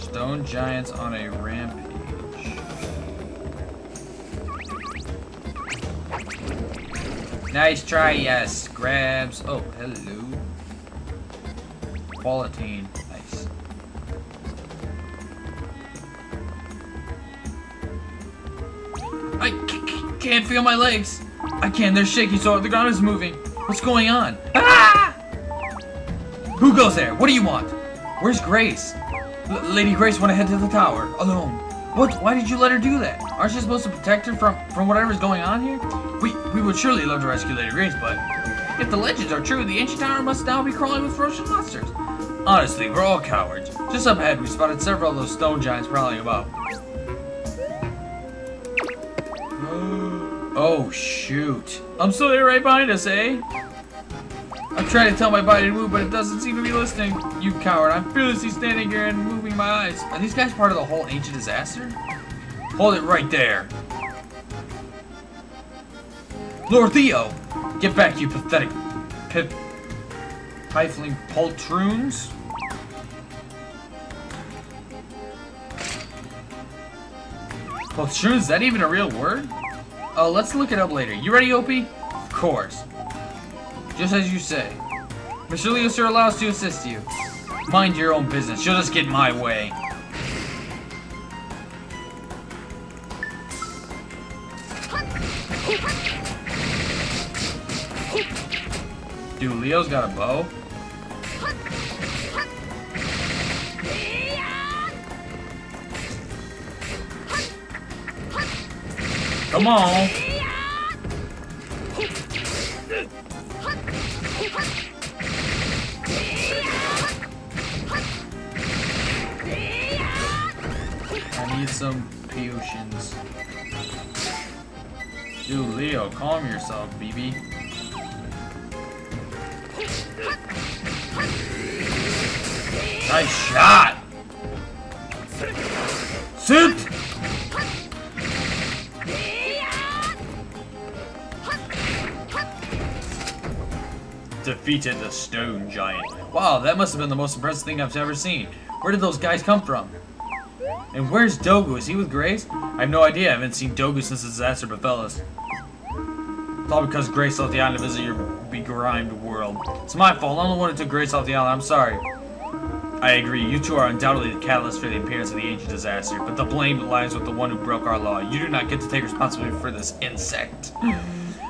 Stone giants on a rampage. Nice try, yes. Grabs. Oh, hello. Quality. Nice. I can't feel my legs. I can. They're shaky, so the ground is moving. What's going on? Ah! Who goes there? What do you want? Where's Grace? Lady Grace went ahead to the tower alone. What? Why did you let her do that? Aren't you supposed to protect her from whatever's going on here? We would surely love to rescue Lady Grace, but if the legends are true, the ancient tower must now be crawling with ferocious monsters. Honestly, we're all cowards. Just up ahead, we spotted several of those stone giants prowling about. Oh, shoot. I'm still there right behind us, eh? I'm trying to tell my body to move, but it doesn't seem to be listening. You coward, I'm fearlessly standing here and moving my eyes. Are these guys part of the whole ancient disaster? Hold it right there. Lord Theo! Get back, you pathetic trifling poltroons. Poltroons, is that even a real word? Oh, let's look it up later. You ready, Opie? Of course. Just as you say. Mr. Leo, sir, allows to assist you. Mind your own business. You'll just get in my way. Dude, Leo's got a bow. Come on. I need some potions. Dude, Leo, calm yourself, BB. Nice shot! Sit! Defeated the stone giant. Wow, that must have been the most impressive thing I've ever seen. Where did those guys come from? And where's Dogu? Is he with Grace? I have no idea. I haven't seen Dogu since the disaster befell us. It's all because Grace left the island to visit your begrimed world. It's my fault. I'm the one who took Grace off the island. I'm sorry. I agree. You two are undoubtedly the catalyst for the appearance of the ancient disaster, but the blame lies with the one who broke our law. You do not get to take responsibility for this insect.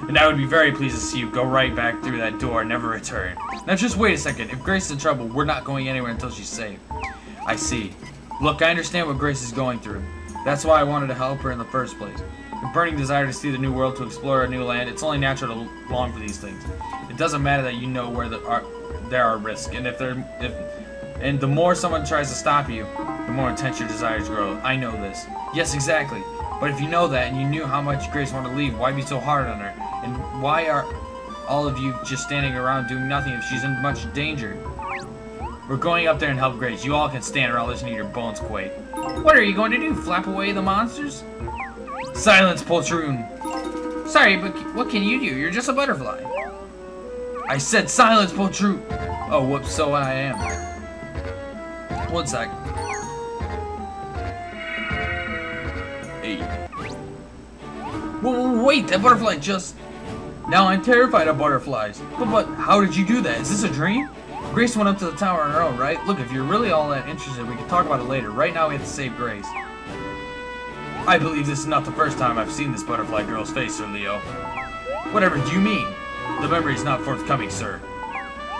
And I would be very pleased to see you go right back through that door and never return. Now just wait a second. If Grace is in trouble, we're not going anywhere until she's safe. I see. Look, I understand what Grace is going through. That's why I wanted to help her in the first place. The burning desire to see the new world, to explore a new land, it's only natural to long for these things. It doesn't matter that you know where there are risks, and the more someone tries to stop you, the more intense your desires grow. I know this. Yes, exactly. But if you know that, and you knew how much Grace wanted to leave, why be so hard on her? And why are all of you just standing around doing nothing if she's in much danger? We're going up there and help Grace. You all can stand around listening to your bones quake. What are you going to do? Flap away the monsters? Silence, poltroon. Sorry, but what can you do? You're just a butterfly. I said silence, poltroon. Oh, whoops, so I am. One sec. Hey. Whoa, wait, that butterfly just... Now I'm terrified of butterflies. But how did you do that? Is this a dream? Grace went up to the tower on her own, right? Look, if you're really all that interested, we can talk about it later. Right now we have to save Grace. I believe this is not the first time I've seen this butterfly girl's face, Sir Leo. Whatever do you mean? The memory is not forthcoming, sir.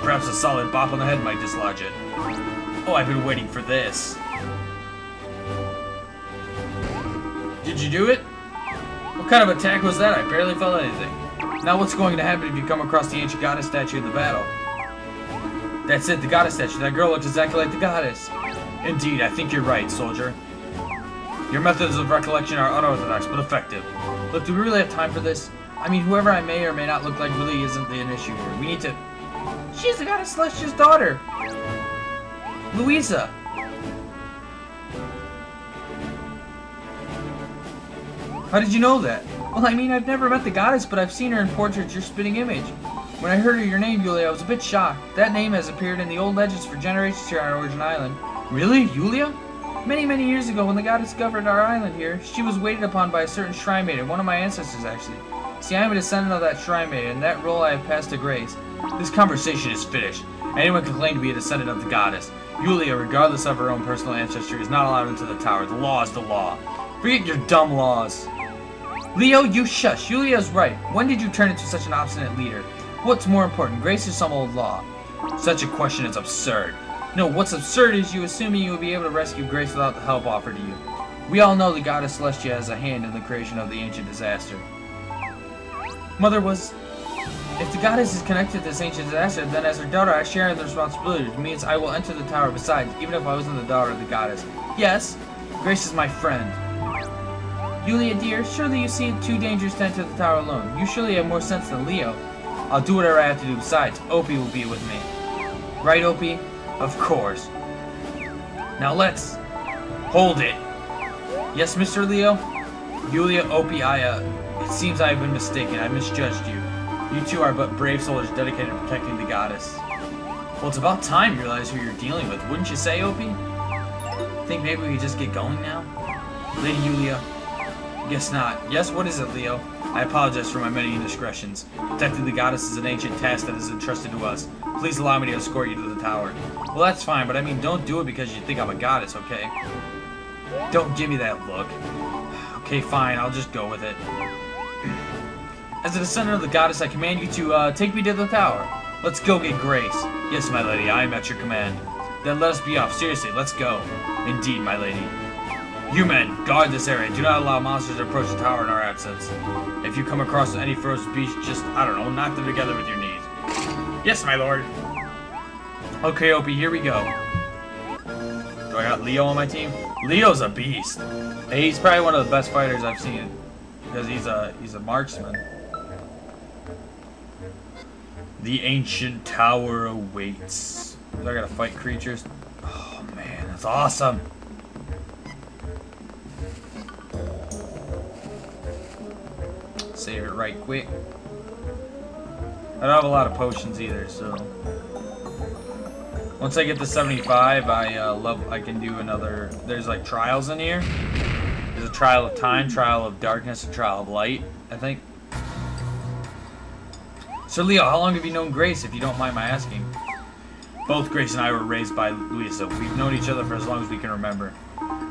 Perhaps a solid bop on the head might dislodge it. Oh, I've been waiting for this. Did you do it? What kind of attack was that? I barely felt anything. Now what's going to happen if you come across the ancient goddess statue in the battle? That's it, the goddess statue. That girl looks exactly like the goddess. Indeed, I think you're right, soldier. Your methods of recollection are unorthodox, but effective. Look, do we really have time for this? I mean, whoever I may or may not look like really isn't an issue here. We need to... She's the goddess Celestia's daughter! Louisa! How did you know that? Well, I mean, I've never met the goddess, but I've seen her in portraits, your spitting image. When I heard of your name, Yuelia, I was a bit shocked. That name has appeared in the old legends for generations here on our origin island. Really? Yuelia? Many, many years ago, when the goddess governed our island here, she was waited upon by a certain shrine maiden, one of my ancestors, actually. See, I am a descendant of that shrine maiden, and that role I have passed to Grace. This conversation is finished. Anyone can claim to be a descendant of the goddess. Yuelia, regardless of her own personal ancestry, is not allowed into the tower. The law is the law. Forget your dumb laws. Leo, you shush. Yuelia's right. When did you turn into such an obstinate leader? What's more important, Grace or some old law? Such a question is absurd. No, what's absurd is you assuming you will be able to rescue Grace without the help offered to you. We all know the goddess Celestia has a hand in the creation of the ancient disaster. Mother was... If the goddess is connected to this ancient disaster, then as her daughter I share in the responsibility, which means I will enter the tower besides, even if I wasn't the daughter of the goddess. Yes, Grace is my friend. Yuelia dear, surely you see it too dangerous to enter the tower alone. You surely have more sense than Leo. I'll do whatever I have to do besides. Opie will be with me. Right, Opie? Of course. Now let's... Hold it. Yes, Mr. Leo? Yuelia, Opie, it seems I have been mistaken. I misjudged you. You two are but brave soldiers dedicated to protecting the goddess. Well, it's about time you realize who you're dealing with, wouldn't you say, Opie? Think maybe we could just get going now? Lady Yuelia. Guess not. Yes, what is it, Leo? I apologize for my many indiscretions. Protecting the goddess is an ancient task that is entrusted to us. Please allow me to escort you to the tower. Well, that's fine, but I mean, don't do it because you think I'm a goddess, okay? Don't give me that look. Okay, fine, I'll just go with it. As a descendant of the goddess, I command you to, take me to the tower. Let's go get Grace. Yes, my lady, I am at your command. Then let us be off. Seriously, let's go. Indeed, my lady. You men, guard this area. Do not allow monsters to approach the tower in our absence. If you come across any frozen beast, just, I don't know, knock them together with your knees. Yes, my lord. Okay, Opie, here we go. Do I got Leo on my team? Leo's a beast. He's probably one of the best fighters I've seen. Because he's a marksman. The ancient tower awaits. Do I gotta fight creatures? Oh man, that's awesome. Save it right quick. I don't have a lot of potions either, so once I get to 75, I can do another. There's like trials in here. There's a trial of time, trial of darkness, a trial of light, I think. Sir Leo, how long have you known Grace, if you don't mind my asking? Both Grace and I were raised by Luisa. We've known each other for as long as we can remember.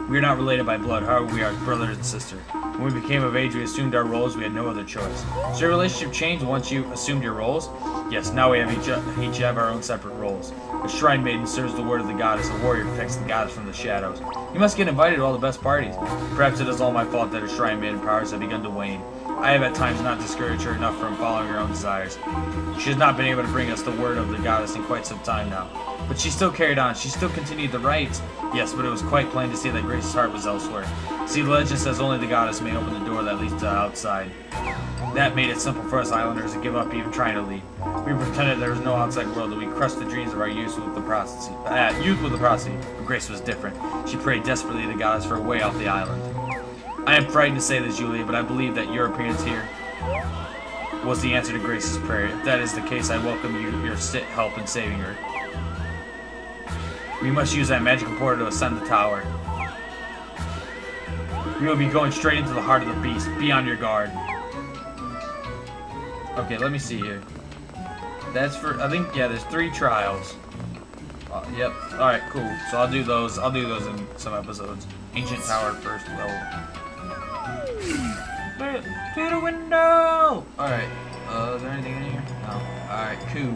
We are not related by blood, however we are brothers and sisters. When we became of age, we assumed our roles, we had no other choice. So your relationship changed once you assumed your roles? Yes, now we have each have our own separate roles. A shrine maiden serves the word of the goddess, a warrior protects the goddess from the shadows. You must get invited to all the best parties. Perhaps it is all my fault that her shrine maiden powers have begun to wane. I have at times not discouraged her enough from following her own desires. She has not been able to bring us the word of the goddess in quite some time now. But she still carried on. She still continued the rites. Yes, but it was quite plain to see that Grace's heart was elsewhere. See, the legend says only the goddess may open the door that leads to the outside. That made it simple for us islanders to give up even trying to leave. We pretended there was no outside world, that we crushed the dreams of our youth with the prophecy. But Grace was different. She prayed desperately to the goddess for a way off the island. I am frightened to say this, Yuelia, but I believe that your appearance here was the answer to Grace's prayer. If that is the case, I welcome your help in saving her. We must use that magical portal to ascend the tower. We will be going straight into the heart of the beast. Be on your guard. Okay, let me see here. That's for, I think, yeah, there's 3 trials. Yep. Alright, cool. So I'll do those in some episodes. Ancient Tower first level. To the window! Alright. Is there anything in here? No. Alright, cool.